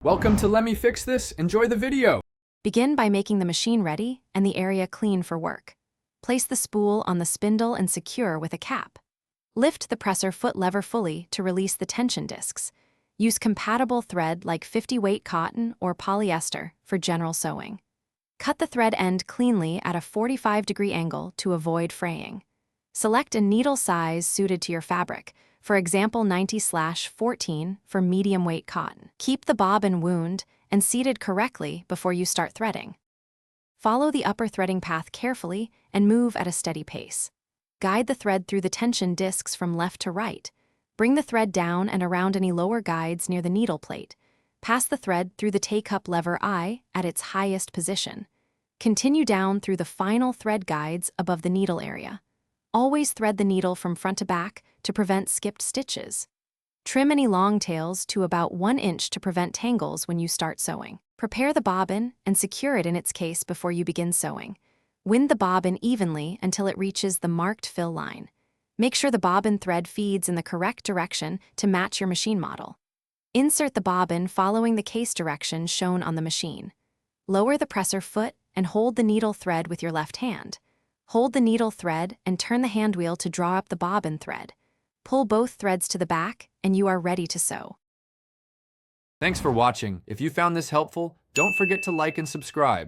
Welcome to Let Me Fix This. Enjoy the video. Begin by making the machine ready and the area clean for work. Place the spool on the spindle and secure with a cap. Lift the presser foot lever fully to release the tension discs. Use compatible thread like 50-weight cotton or polyester for general sewing. Cut the thread end cleanly at a 45-degree angle to avoid fraying. Select a needle size suited to your fabric, for example 90/14 for medium-weight cotton. Keep the bobbin wound and seated correctly before you start threading. Follow the upper threading path carefully and move at a steady pace. Guide the thread through the tension discs from left to right. Bring the thread down and around any lower guides near the needle plate. Pass the thread through the take-up lever I at its highest position. Continue down through the final thread guides above the needle area. Always thread the needle from front to back to prevent skipped stitches. Trim any long tails to about 1 inch to prevent tangles when you start sewing. Prepare the bobbin and secure it in its case before you begin sewing. Wind the bobbin evenly until it reaches the marked fill line. Make sure the bobbin thread feeds in the correct direction to match your machine model. Insert the bobbin following the case directions shown on the machine. Lower the presser foot and hold the needle thread with your left hand. Hold the needle thread and turn the hand wheel to draw up the bobbin thread. Pull both threads to the back and you are ready to sew. Thanks for watching. If you found this helpful, don't forget to like and subscribe.